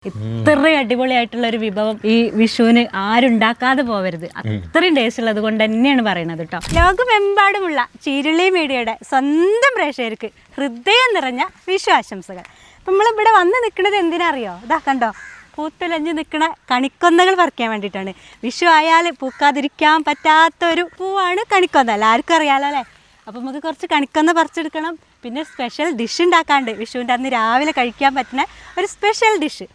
ഇത്രയും അടിപൊളിയായിട്ടുള്ള ഒരു വിഭവം ഈ വിഷുവിന് ആരുണ്ടാക്കാതെ പോവരുത്. അത്രയും ടേസ്റ്റ് ഉള്ളത് കൊണ്ട് തന്നെയാണ് പറയുന്നത് കേട്ടോ. ലോകമെമ്പാടുമുള്ള ചീരുള്ളി മീഡിയയുടെ സ്വന്തം പ്രേക്ഷകർക്ക് ഹൃദയം നിറഞ്ഞ വിഷു ആശംസകൾ. അപ്പം നമ്മളിവിടെ വന്ന് നിൽക്കുന്നത് എന്തിനറിയോ? ഇതാ കണ്ടോ, പൂത്തുലഞ്ഞ് നിൽക്കുന്ന കണിക്കൊന്നകൾ പറിക്കാൻ വേണ്ടിയിട്ടാണ്. വിഷു ആയാൽ പൂക്കാതിരിക്കാൻ പറ്റാത്തൊരു പൂവാണ് കണിക്കൊന്ന, എല്ലാവർക്കും അറിയാലോ അല്ലേ? അപ്പോൾ നമുക്ക് കുറച്ച് കണിക്കൊന്ന പറിച്ചെടുക്കണം. പിന്നെ സ്പെഷ്യൽ ഡിഷ് ഉണ്ടാക്കാണ്ട്, വിഷുവിൻ്റെ അന്ന് രാവിലെ കഴിക്കാൻ പറ്റുന്ന ഒരു സ്പെഷ്യൽ ഡിഷ്.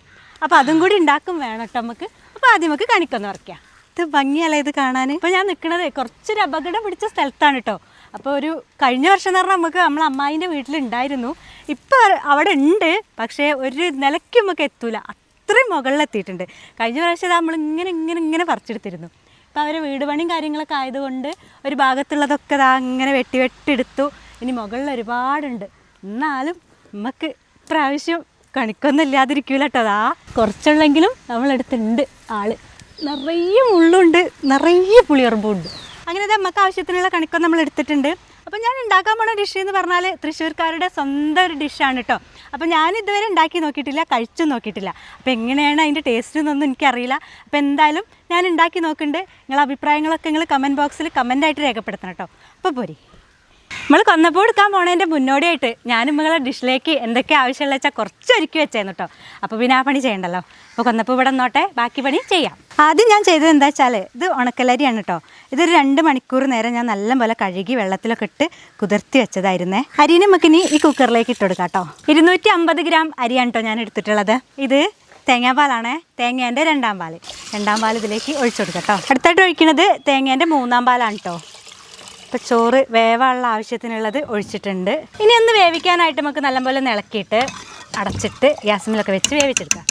അപ്പോൾ അതും കൂടി ഉണ്ടാക്കും വേണം കേട്ടോ നമുക്ക്. അപ്പോൾ ആദ്യം നമുക്ക് കണിക്കൊന്ന പറിക്കാം. ഇത് ഭംഗിയല്ലേ ഇത് കാണാൻ? ഇപ്പോൾ ഞാൻ നിൽക്കുന്നത് കുറച്ചൊരു അപകടം പിടിച്ച സ്ഥലത്താണ് കേട്ടോ. അപ്പോൾ ഒരു കഴിഞ്ഞ വർഷം എന്ന് പറഞ്ഞാൽ നമുക്ക് നമ്മളെ അമ്മായിൻ്റെ വീട്ടിലുണ്ടായിരുന്നു. ഇപ്പോൾ അവിടെ ഉണ്ട്, പക്ഷേ ഒരു നിലയ്ക്ക് നമുക്ക് എത്തൂല, അത്രയും മുകളിലെത്തിയിട്ടുണ്ട്. കഴിഞ്ഞ പ്രാവശ്യം നമ്മൾ ഇങ്ങനെ പറിച്ചെടുത്തിരുന്നു. അപ്പോൾ അവർ വീട് പണിയും കാര്യങ്ങളൊക്കെ ആയതുകൊണ്ട് ഒരു ഭാഗത്തുള്ളതൊക്കെ ഇങ്ങനെ വെട്ടിയെടുത്തു. ഇനി മുകളിൽ ഒരുപാടുണ്ട്. എന്നാലും നമുക്ക് ഇപ്രാവശ്യം കണിക്കൊന്നും ഇല്ലാതിരിക്കൂല കേട്ടോ. അതാ കുറച്ചുള്ളെങ്കിലും നമ്മളെടുത്തുണ്ട്. ആള് നിറയെ മുള്ളുണ്ട്, നിറയെ പുളിയുറമ്പുണ്ട്. അങ്ങനെ നമുക്ക് ആവശ്യത്തിനുള്ള കണിക്കൊന്ന നമ്മൾ എടുത്തിട്ടുണ്ട്. അപ്പോൾ ഞാൻ ഉണ്ടാക്കാൻ പോണ ഡിഷ് എന്ന് പറഞ്ഞാൽ തൃശ്ശൂർക്കാരുടെ സ്വന്തം ഒരു ഡിഷാണ് കേട്ടോ. അപ്പോൾ ഞാനിതുവരെ ഉണ്ടാക്കി നോക്കിയിട്ടില്ല, കഴിച്ചും നോക്കിയിട്ടില്ല. അപ്പോൾ എങ്ങനെയാണ് അതിൻ്റെ ടേസ്റ്റ് എന്നൊന്നും എനിക്കറിയില്ല. അപ്പോൾ എന്തായാലും ഞാൻ ഉണ്ടാക്കി നോക്കുന്നുണ്ട്. നിങ്ങളുടെ അഭിപ്രായങ്ങളൊക്കെ നിങ്ങൾ കമൻറ്റ് ബോക്സിൽ കമൻ്റായിട്ട് രേഖപ്പെടുത്തണം കേട്ടോ. അപ്പോൾ പോരി, നമ്മൾ കൊന്നപ്പൂ എടുക്കാൻ പോണതിൻ്റെ മുന്നോടിയായിട്ട് ഞാനും നിങ്ങളെ ഡിഷിലേക്ക് എന്തൊക്കെ ആവശ്യമുള്ള വെച്ചാൽ കുറച്ച് ഒരുക്കി വെച്ചായിരുന്നു കേട്ടോ. അപ്പോൾ പിന്നെ ആ പണി ചെയ്യണ്ടല്ലോ. അപ്പോൾ കൊന്നപ്പൂ ഇവിടെ നിന്നോട്ടെ, ബാക്കി പണി ചെയ്യാം. ആദ്യം ഞാൻ ചെയ്തത് എന്താ വെച്ചാൽ, ഇത് ഉണക്കലരിയാണ് കേട്ടോ. ഇതൊരു 2 മണിക്കൂർ നേരം ഞാൻ നല്ലപോലെ കഴുകി വെള്ളത്തിലൊക്കെ ഇട്ട് കുതിർത്തി വെച്ചതായിരുന്നേ. അരിനെ നമുക്കിനി ഈ കുക്കറിലേക്ക് ഇട്ട് കൊടുക്കാം കേട്ടോ. 250 ഗ്രാം അരിയാണ് കേട്ടോ ഞാൻ എടുത്തിട്ടുള്ളത്. ഇത് തേങ്ങാപ്പാലാണേ, തേങ്ങേൻ്റെ 2ാം പാൽ. 2ാം പാൽ ഇതിലേക്ക് ഒഴിച്ചു കൊടുക്കാം കേട്ടോ. അടുത്തായിട്ട് ഒഴിക്കുന്നത് തേങ്ങേൻ്റെ 3ാം പാലാണ് കേട്ടോ. ഇപ്പോൾ ചോറ് വേവാനുള്ള ആവശ്യത്തിനുള്ളത് ഒഴിച്ചിട്ടുണ്ട്. ഇനി ഒന്ന് വേവിക്കാനായിട്ട് നമുക്ക് നല്ലപോലെ ഇളക്കിയിട്ട് അടച്ചിട്ട് ഗ്യാസിലൊക്കെ വെച്ച് വേവിച്ചെടുക്കാം.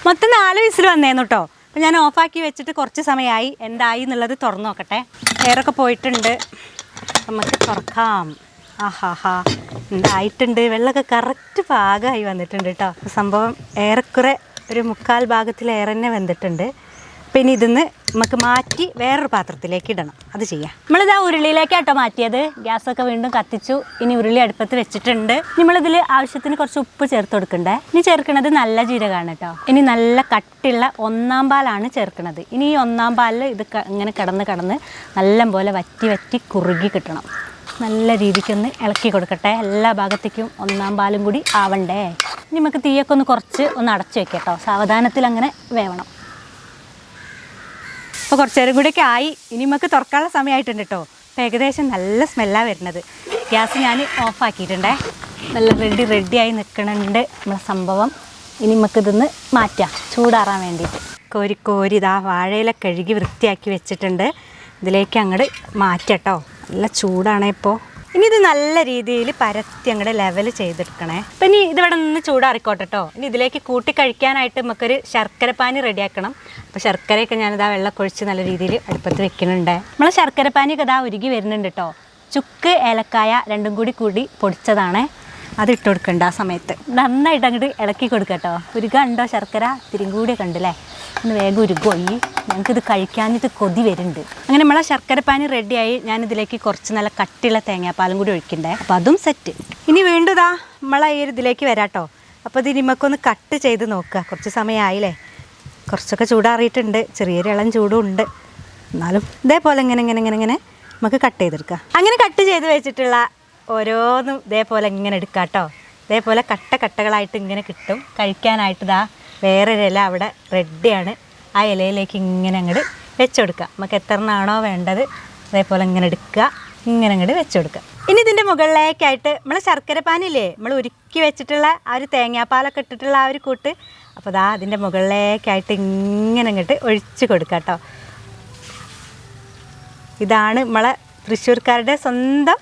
മൊത്തം 4 വിസിൽ വന്നേന്നു കേട്ടോ. അപ്പോൾ ഞാൻ ഓഫാക്കി വെച്ചിട്ട് കുറച്ച് സമയമായി. എന്തായി എന്നുള്ളത് തുറന്നു നോക്കട്ടെ. എയറൊക്കെ പോയിട്ടുണ്ട്, നമുക്ക് തുറക്കാം. ആഹാ, എന്തായിട്ടുണ്ട്. വെള്ളമൊക്കെ കറക്റ്റ് പാകമായി വന്നിട്ടുണ്ട് കേട്ടോ. സംഭവം ഏറെക്കുറെ ഒരു 3/4 ഭാഗത്തിലേറെ തന്നെ വെന്തിട്ടുണ്ട്. പിന്നെ ഇതിന്ന് നമുക്ക് മാറ്റി വേറൊരു പാത്രത്തിലേക്ക് ഇടണം. അത് ചെയ്യാം. നമ്മളിതാ ഉരുളിയിലേക്കാട്ടോ മാറ്റിയത്. ഗ്യാസൊക്കെ വീണ്ടും കത്തിച്ചു. ഇനി ഉരുളി അടുപ്പത്ത് വെച്ചിട്ടുണ്ട്. നമ്മളിതിൽ ആവശ്യത്തിന് കുറച്ച് ഉപ്പ് ചേർത്ത് കൊടുക്കണ്ടേ. ഇനി ചേർക്കുന്നത് നല്ല ജീരകമാണ് കേട്ടോ. ഇനി നല്ല കട്ടിയുള്ള 1ാം പാലാണ് ചേർക്കുന്നത്. ഇനി ഈ 1ാം പാലിൽ ഇത് ഇങ്ങനെ കിടന്ന് നല്ലപോലെ വറ്റി കുറുകി കിട്ടണം. നല്ല രീതിക്കൊന്ന് ഇളക്കി കൊടുക്കട്ടെ. എല്ലാ ഭാഗത്തേക്കും 1ാം പാലും കൂടി ആവണ്ടേ. ഇനി നമുക്ക് തീയൊക്കെ കുറച്ച് അടച്ചു വെക്കാം കേട്ടോ. സാവധാനത്തിൽ അങ്ങനെ വേവണം. അപ്പോൾ കുറച്ച് നേരം കൂടിയൊക്കെ ആയി. ഇനി നമുക്ക് തുറക്കാനുള്ള സമയമായിട്ടുണ്ട് കേട്ടോ. അപ്പോൾ ഏകദേശം നല്ല സ്മെല്ലാണ് വരുന്നത്. ഗ്യാസ് ഞാൻ ഓഫാക്കിയിട്ടുണ്ടേ. നല്ല റെഡിയായി നിൽക്കണുണ്ട് നമ്മളെ സംഭവം. ഇനി നമുക്കിതൊന്ന് മാറ്റാം, ചൂടാറാൻ വേണ്ടിയിട്ട്. കോരി ഇതാ വാഴയില കഴുകി വൃത്തിയാക്കി വെച്ചിട്ടുണ്ട്. ഇതിലേക്ക് അങ്ങോട്ട് മാറ്റാം കേട്ടോ. നല്ല ചൂടാണ് ഇപ്പോൾ. ഇനി ഇത് നല്ല രീതിയിൽ പരത്തി അങ്ങോട്ട് ലെവൽ ചെയ്തെടുക്കണേ. അപ്പം ഇനി ഇതിവിടെ നിന്ന് ചൂടാറിക്കോട്ടെ കേട്ടോ. ഇനി ഇതിലേക്ക് കൂട്ടി കഴിക്കാനായിട്ട് നമുക്കൊരു ശർക്കരപ്പാനി റെഡിയാക്കണം. അപ്പോൾ ശർക്കരയൊക്കെ ഞാനിതാ വെള്ളമൊക്കെ ഒഴിച്ച് നല്ല രീതിയിൽ അടുപ്പത്ത് വെക്കുന്നുണ്ട്. നമ്മൾ ശർക്കരപ്പാനിയൊക്കെ ഇതാ ഉരുകി വരുന്നുണ്ട് കേട്ടോ. ചുക്ക് ഏലക്കായ 2ഉം കൂടി പൊടിച്ചതാണ്. അത് ഇട്ട് കൊടുക്കണ്ട. ആ സമയത്ത് നന്നായിട്ട് അങ്ങോട്ട് ഇളക്കി കൊടുക്കുക കേട്ടോ. ഉരുകുണ്ടോ ശർക്കര? തിരിയും കൂടിയൊക്കെ ഉണ്ടല്ലേ. ഒന്ന് വേഗം ഉരുകുപോയി. ഞങ്ങൾക്കിത് കഴിക്കാനിട്ട് കൊതി വരുന്നുണ്ട്. അങ്ങനെ നമ്മളെ ശർക്കരപ്പാനി റെഡിയായി. ഞാനിതിലേക്ക് കുറച്ച് നല്ല കട്ടിയുള്ള തേങ്ങാപ്പാലും കൂടി ഒഴിക്കണ്ടേ. അപ്പോൾ അതും സെറ്റ്. ഇനി വീണ്ടും ഇതാ നമ്മളെ ഈ ഇതിലേക്ക് വരാം കേട്ടോ. അപ്പോൾ ഇത് നമുക്കൊന്ന് കട്ട് ചെയ്ത് നോക്കുക. കുറച്ച് സമയമായില്ലേ. കുറച്ചൊക്കെ ചൂടാറിയിട്ടുണ്ട്, ചെറിയൊരു ഇളം ചൂടും ഉണ്ട്. എന്നാലും ഇതേപോലെ ഇങ്ങനെ നമുക്ക് കട്ട് ചെയ്തെടുക്കാം. അങ്ങനെ കട്ട് ചെയ്ത് വെച്ചിട്ടുള്ള ഓരോന്നും ഇതേപോലെ ഇങ്ങനെ എടുക്കാം കേട്ടോ. ഇതേപോലെ കട്ടകളായിട്ട് ഇങ്ങനെ കിട്ടും. കഴിക്കാനായിട്ട് ഇതാ വേറൊരു ഇല അവിടെ റെഡിയാണ്. ആ ഇലയിലേക്ക് ഇങ്ങനെ അങ്ങോട്ട് വെച്ച് കൊടുക്കുക. നമുക്ക് എത്രണ്ണാണോ വേണ്ടത് അതേപോലെ ഇങ്ങനെ എടുക്കുക, ഇങ്ങനെ അങ്ങോട്ട് വെച്ച് കൊടുക്കുക. ഇനി ഇതിൻ്റെ മുകളിലേക്കായിട്ട് നമ്മൾ ശർക്കരപ്പാനില്ലേ, നമ്മൾ ഉരുക്കി വെച്ചിട്ടുള്ള ആ ഒരു തേങ്ങാപ്പാലൊക്കെ ഇട്ടിട്ടുള്ള ആ ഒരു കൂട്ട്, അപ്പോൾ ദാ അതിൻ്റെ മുകളിലേക്കായിട്ട് ഇങ്ങനെ അങ്ങോട്ട് ഒഴിച്ച് കൊടുക്കുക കേട്ടോ. ഇതാണ് നമ്മളെ തൃശ്ശൂർക്കാരുടെ സ്വന്തം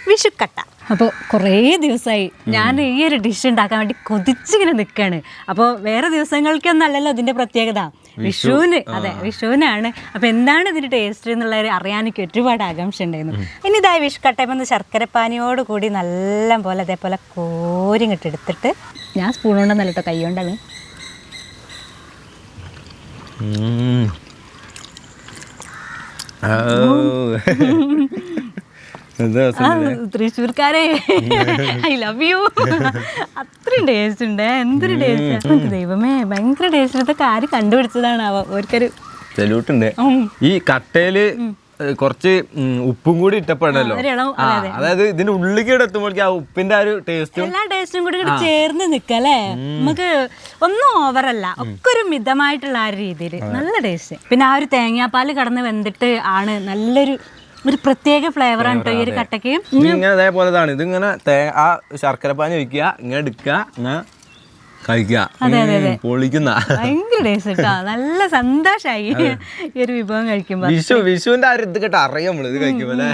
വിഷുക്കട്ട. അപ്പോൾ കുറേ ദിവസമായി ഞാൻ ഈ ഒരു ഡിഷ് ഉണ്ടാക്കാൻ വേണ്ടി കൊതിച്ചിങ്ങനെ നിൽക്കുകയാണ്. അപ്പോൾ വേറെ ദിവസങ്ങൾക്കൊന്നല്ലല്ലോ ഇതിൻ്റെ പ്രത്യേകത, വിഷുവിന്. അതെ, വിഷുവിനാണ്. അപ്പോൾ എന്താണ് ഇതിൻ്റെ ടേസ്റ്റ് എന്നുള്ളത് അറിയാനൊക്കെ ഒരുപാട് ആകാംക്ഷ ഉണ്ടായിരുന്നു. ഇനി ഇതായി വിഷുക്കട്ടയപ്പം ശർക്കരപ്പാനിയോട് കൂടി നല്ല പോലെ അതേപോലെ കോരിങ്ങിട്ട് എടുത്തിട്ട്, ഞാൻ സ്പൂൺ കൊണ്ടൊന്നല്ല കേട്ടോ, കൈ കൊണ്ടാണ്. തൃശ്ശൂർക്കാരെ ഐ ലവ് യു. അത്രയും ടേസ്റ്റ് ഉണ്ട്, എന്തൊരു ടേസ്റ്റ്. ദൈവമേ ഭയങ്കര ടേസ്റ്റ്. ഇതൊക്കെ ആര് കണ്ടുപിടിച്ചതാണ് അവർക്കൊരു സല്യൂട്ട് ഉണ്ട്. ഈ കട്ടയില് കുറച്ച് ഉപ്പും കൂടി ഇട്ടപ്പെടല്ലോ, അതായത് ഇതിന്റെ ഉള്ളിലേക്ക് എത്തുമ്പോഴേക്കും ആ ഉപ്പിന്റെ ആ ഒരു ടേസ്റ്റും എല്ലാ ടേസ്റ്റും കൂടി ചേർന്ന് നിക്കല്ലേ. നമുക്ക് ഒന്നും ഓവറല്ല, ഒക്കെ ഒരു മിതമായിട്ടുള്ള ആ ഒരു രീതിയിൽ നല്ല ടേസ്റ്റ്. പിന്നെ ആ ഒരു തേങ്ങാപ്പാല് കടന്ന് വെന്തിട്ട് ആണ് നല്ലൊരു പ്രത്യേക ഫ്ലേവറാണ് കേട്ടോ ഈ ഒരു കട്ടയ്ക്ക്. ഇങ്ങനെ അതേപോലെ തന്നെ ഇതിങ്ങനെ ആ ശർക്കര പാനി ഒഴിക്കുക, ഇങ്ങനെ എടുക്കുക, ഇങ്ങനെ കഴിക്കുക, പൊളിക്കുന്ന ഭയങ്കര ടേസ്റ്റ് കേട്ടോ. നല്ല സന്തോഷായി ഈ ഒരു വിഭവം കഴിക്കുമ്പോ. വിഷുവിന്റെ ആ ഒരു ഇത് കേട്ടോ അറിയാം നമ്മള് ഇത് കഴിക്കുമ്പോ അല്ലേ,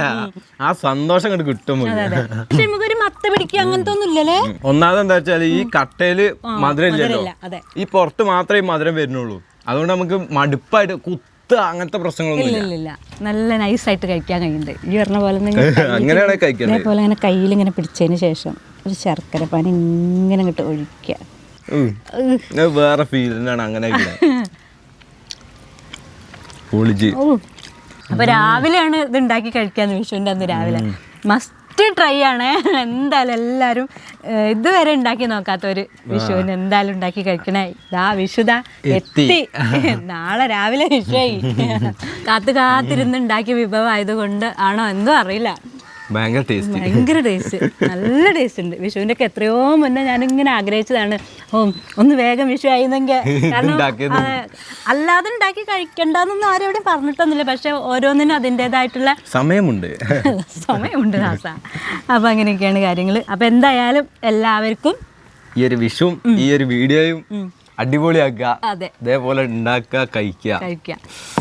ആ സന്തോഷം കണ്ട് കിട്ടും. പക്ഷെ നമുക്കൊരു മത്ത പിടിക്കുക അങ്ങനത്തെ ഒന്നും ഇല്ലല്ലേ. ഒന്നാമത് എന്താ വെച്ചാല് ഈ കട്ടയില് മധുരം ഇല്ലല്ലോ, ഈ പുറത്ത് മാത്രമേ ഈ മധുരം വരുന്നുള്ളൂ. അതുകൊണ്ട് നമുക്ക് മടുപ്പായിട്ട് അങ്ങനത്തെ പ്രശ്നങ്ങളൊന്നും ഇല്ല. നല്ല നൈസായിട്ട് കഴിക്കാൻ കഴിയുന്നുണ്ട്. ഈ പറഞ്ഞ പോലെ അങ്ങനെയാണ് കഴിക്കുന്നത്. അതേപോലെ ഇങ്ങനെ കയ്യിൽ ഇങ്ങനെ പിടിച്ചതിന് ശേഷം ഒരു ശർക്കര പാനി ഇങ്ങനെ അങ്ങോട്ട് ഒഴിക്കുക. വേറെ ഫീലിനാണ് അങ്ങനെ. അപ്പൊ രാവിലെയാണ് ഇത് ഉണ്ടാക്കി കഴിക്കാന്ന്, വിഷുവിന്റെ അന്ന് രാവിലെ മസ്റ്റ് ട്രൈ ആണ്. എന്തായാലും എല്ലാരും ഇതുവരെ ഉണ്ടാക്കി നോക്കാത്തവര് വിഷുവിന് എന്തായാലും ഉണ്ടാക്കി കഴിക്കണേ. വിഷുദാ എത്തി, നാളെ രാവിലെ വിഷുവായി. കാത്തിരുന്ന് ഉണ്ടാക്കിയ വിഭവം ആയതുകൊണ്ട് ആണോ എന്തോ അറിയില്ല, ഭയങ്കര ടേസ്റ്റ്, നല്ല ടേസ്റ്റ് ഉണ്ട്. വിഷുവിന്റെ ഒക്കെ എത്രയോ മുന്നേ ഞാനിങ്ങനെ ആഗ്രഹിച്ചതാണ്, ഒന്ന് വേഗം വിഷു ആയിരുന്നെങ്കിൽ. കാരണം അല്ലാതെ ഉണ്ടാക്കി കഴിക്കണ്ടെന്നൊന്നും ആരും എവിടെയും പറഞ്ഞിട്ടൊന്നുമില്ല. പക്ഷെ ഓരോന്നിനും അതിൻ്റെതായിട്ടുള്ള സമയമുണ്ട് ദാസ. അപ്പൊ അങ്ങനെയൊക്കെയാണ് കാര്യങ്ങൾ. അപ്പൊ എന്തായാലും എല്ലാവർക്കും ഈ ഒരു വിഷുവും ഈ ഒരു വീഡിയോയും അടിപൊളിയാക്കുക, ഇതേപോലെ ഉണ്ടാക്കുക, കഴിക്കുക.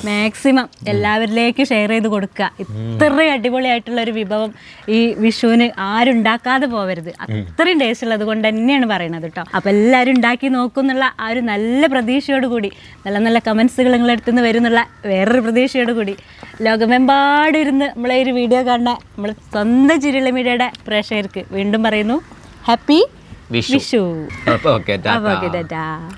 മാക്സിമം എല്ലാവരിലേക്ക് ഷെയർ ചെയ്ത് കൊടുക്കുക. ഇത്രയും അടിപൊളിയായിട്ടുള്ള ഒരു വിഭവം ഈ വിഷുവിന് ആരുണ്ടാക്കാതെ പോവരുത്. അത്രയും ടേസ്റ്റ് ഉള്ളത് കൊണ്ട് തന്നെയാണ് പറയണത് കേട്ടോ. അപ്പം എല്ലാവരും ഉണ്ടാക്കി നോക്കുന്നുള്ള ആ ഒരു നല്ല പ്രതീക്ഷയോട് കൂടി, നല്ല നല്ല കമൻസുകൾ നിങ്ങളെടുത്തു നിന്ന് വരുന്നുള്ള വേറൊരു പ്രതീക്ഷയോട് കൂടി ലോകമെമ്പാടും ഇരുന്ന് നമ്മളെ ഒരു വീഡിയോ കാണുന്ന നമ്മൾ സ്വന്തം ചിരിയുള്ള മീഡിയയുടെ പ്രേക്ഷകർക്ക് വീണ്ടും പറയുന്നു ഹാപ്പി വിഷു. ഓക്കെ, ടാറ്റാ.